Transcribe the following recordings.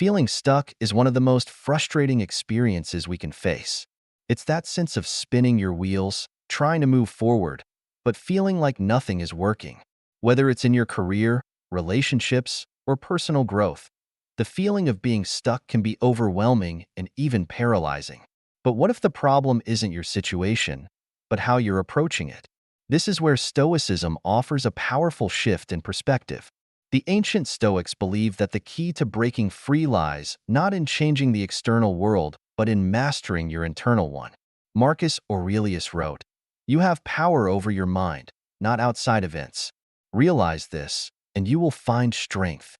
Feeling stuck is one of the most frustrating experiences we can face. It's that sense of spinning your wheels, trying to move forward, but feeling like nothing is working. Whether it's in your career, relationships, or personal growth, the feeling of being stuck can be overwhelming and even paralyzing. But what if the problem isn't your situation, but how you're approaching it? This is where Stoicism offers a powerful shift in perspective. The ancient Stoics believed that the key to breaking free lies not in changing the external world, but in mastering your internal one. Marcus Aurelius wrote, "You have power over your mind, not outside events. Realize this, and you will find strength."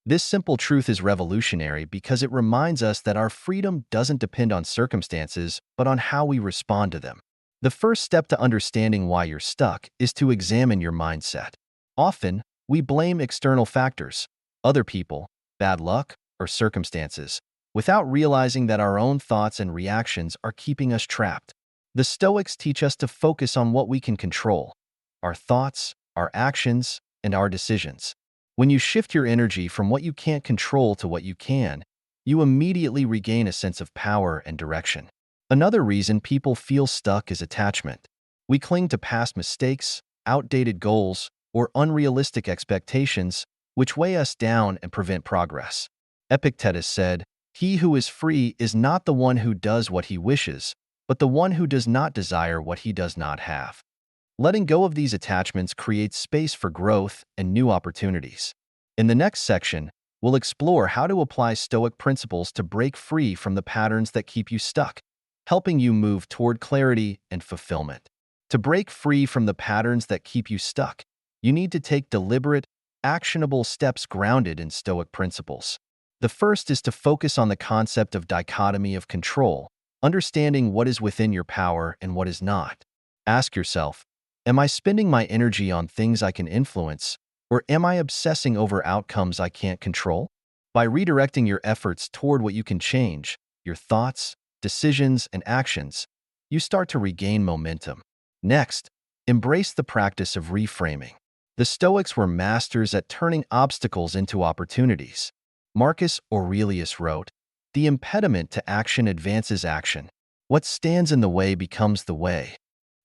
This simple truth is revolutionary because it reminds us that our freedom doesn't depend on circumstances, but on how we respond to them. The first step to understanding why you're stuck is to examine your mindset. Often, we blame external factors, other people, bad luck, or circumstances, without realizing that our own thoughts and reactions are keeping us trapped. The Stoics teach us to focus on what we can control: our thoughts, our actions, and our decisions. When you shift your energy from what you can't control to what you can, you immediately regain a sense of power and direction. Another reason people feel stuck is attachment. We cling to past mistakes, outdated goals, or unrealistic expectations, which weigh us down and prevent progress. Epictetus said, "He who is free is not the one who does what he wishes, but the one who does not desire what he does not have." Letting go of these attachments creates space for growth and new opportunities. In the next section, we'll explore how to apply Stoic principles to break free from the patterns that keep you stuck, helping you move toward clarity and fulfillment. To break free from the patterns that keep you stuck, you need to take deliberate, actionable steps grounded in Stoic principles. The first is to focus on the concept of dichotomy of control, understanding what is within your power and what is not. Ask yourself, am I spending my energy on things I can influence, or am I obsessing over outcomes I can't control? By redirecting your efforts toward what you can change, your thoughts, decisions, and actions, you start to regain momentum. Next, embrace the practice of reframing. The Stoics were masters at turning obstacles into opportunities. Marcus Aurelius wrote, "The impediment to action advances action. What stands in the way becomes the way."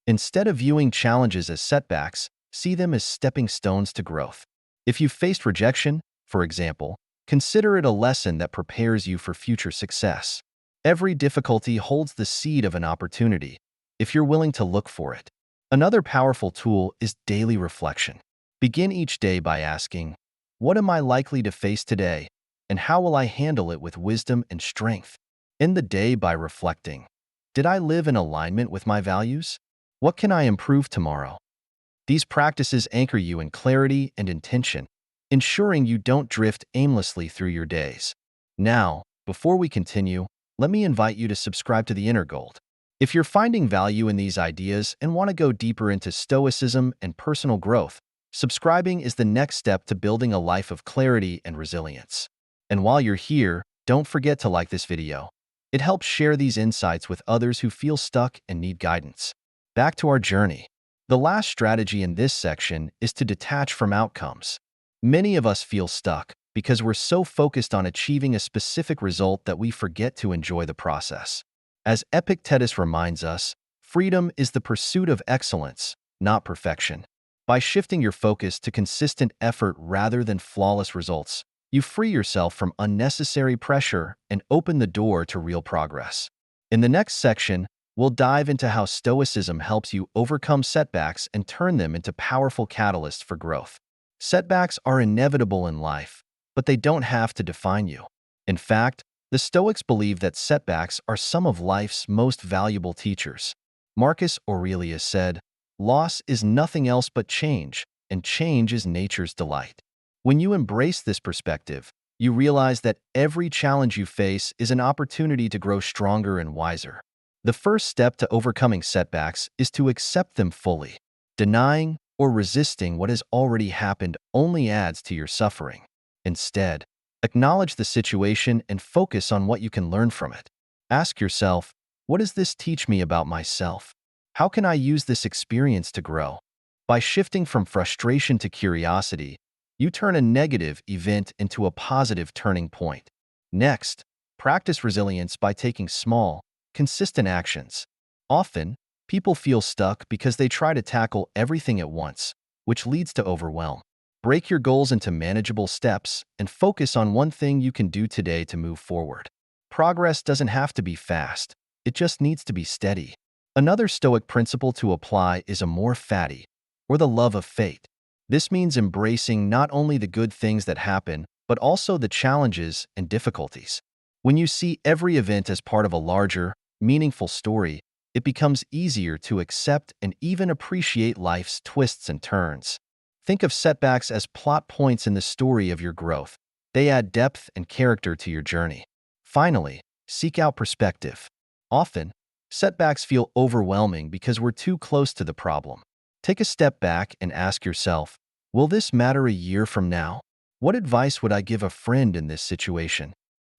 Instead of viewing challenges as setbacks, see them as stepping stones to growth. If you've faced rejection, for example, consider it a lesson that prepares you for future success. Every difficulty holds the seed of an opportunity, if you're willing to look for it. Another powerful tool is daily reflection. Begin each day by asking, what am I likely to face today, and how will I handle it with wisdom and strength? End the day by reflecting, did I live in alignment with my values? What can I improve tomorrow? These practices anchor you in clarity and intention, ensuring you don't drift aimlessly through your days. Now, before we continue, let me invite you to subscribe to The Inner Gold. If you're finding value in these ideas and want to go deeper into Stoicism and personal growth, subscribing is the next step to building a life of clarity and resilience. And while you're here, don't forget to like this video. It helps share these insights with others who feel stuck and need guidance. Back to our journey. The last strategy in this section is to detach from outcomes. Many of us feel stuck because we're so focused on achieving a specific result that we forget to enjoy the process. As Epictetus reminds us, freedom is the pursuit of excellence, not perfection. By shifting your focus to consistent effort rather than flawless results, you free yourself from unnecessary pressure and open the door to real progress. In the next section, we'll dive into how Stoicism helps you overcome setbacks and turn them into powerful catalysts for growth. Setbacks are inevitable in life, but they don't have to define you. In fact, the Stoics believe that setbacks are some of life's most valuable teachers. Marcus Aurelius said, "Loss is nothing else but change, and change is nature's delight." When you embrace this perspective, you realize that every challenge you face is an opportunity to grow stronger and wiser. The first step to overcoming setbacks is to accept them fully. Denying or resisting what has already happened only adds to your suffering. Instead, acknowledge the situation and focus on what you can learn from it. Ask yourself, what does this teach me about myself? How can I use this experience to grow? By shifting from frustration to curiosity, you turn a negative event into a positive turning point. Next, practice resilience by taking small, consistent actions. Often, people feel stuck because they try to tackle everything at once, which leads to overwhelm. Break your goals into manageable steps and focus on one thing you can do today to move forward. Progress doesn't have to be fast, it just needs to be steady. Another Stoic principle to apply is amor fati, or the love of fate. This means embracing not only the good things that happen, but also the challenges and difficulties. When you see every event as part of a larger, meaningful story, it becomes easier to accept and even appreciate life's twists and turns. Think of setbacks as plot points in the story of your growth. They add depth and character to your journey. Finally, seek out perspective. Often, setbacks feel overwhelming because we're too close to the problem. Take a step back and ask yourself, will this matter a year from now? What advice would I give a friend in this situation?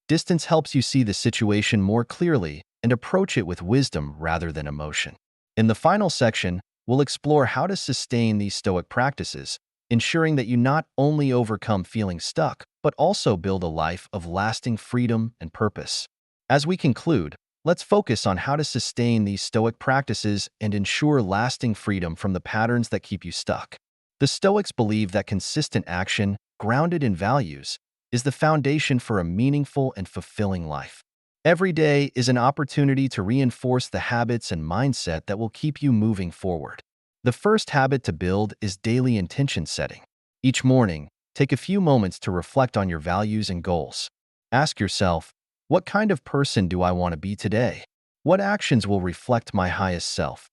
Distance helps you see the situation more clearly and approach it with wisdom rather than emotion. In the final section, we'll explore how to sustain these Stoic practices, ensuring that you not only overcome feeling stuck, but also build a life of lasting freedom and purpose. As we conclude, let's focus on how to sustain these Stoic practices and ensure lasting freedom from the patterns that keep you stuck. The Stoics believe that consistent action, grounded in values, is the foundation for a meaningful and fulfilling life. Every day is an opportunity to reinforce the habits and mindset that will keep you moving forward. The first habit to build is daily intention setting. Each morning, take a few moments to reflect on your values and goals. Ask yourself, what kind of person do I want to be today? What actions will reflect my highest self?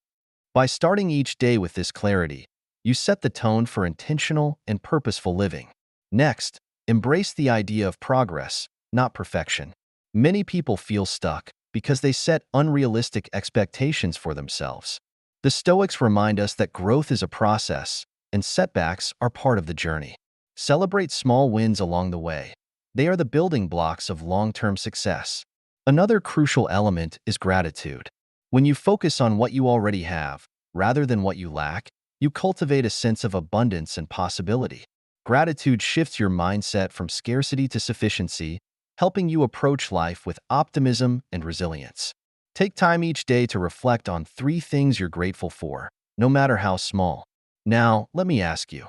By starting each day with this clarity, you set the tone for intentional and purposeful living. Next, embrace the idea of progress, not perfection. Many people feel stuck because they set unrealistic expectations for themselves. The Stoics remind us that growth is a process, and setbacks are part of the journey. Celebrate small wins along the way. They are the building blocks of long-term success. Another crucial element is gratitude. When you focus on what you already have, rather than what you lack, you cultivate a sense of abundance and possibility. Gratitude shifts your mindset from scarcity to sufficiency, helping you approach life with optimism and resilience. Take time each day to reflect on 3 things you're grateful for, no matter how small. Now, let me ask you,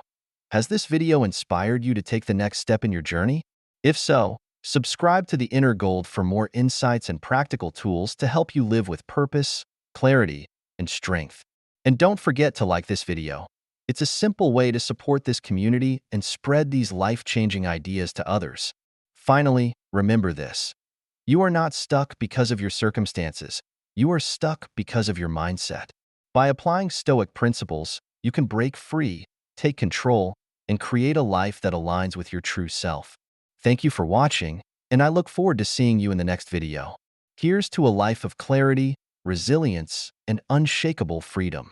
has this video inspired you to take the next step in your journey? If so, subscribe to the Inner Gold for more insights and practical tools to help you live with purpose, clarity, and strength. And don't forget to like this video. It's a simple way to support this community and spread these life-changing ideas to others. Finally, remember this. You are not stuck because of your circumstances. You are stuck because of your mindset. By applying Stoic principles, you can break free, take control, and create a life that aligns with your true self. Thank you for watching, and I look forward to seeing you in the next video. Here's to a life of clarity, resilience, and unshakable freedom.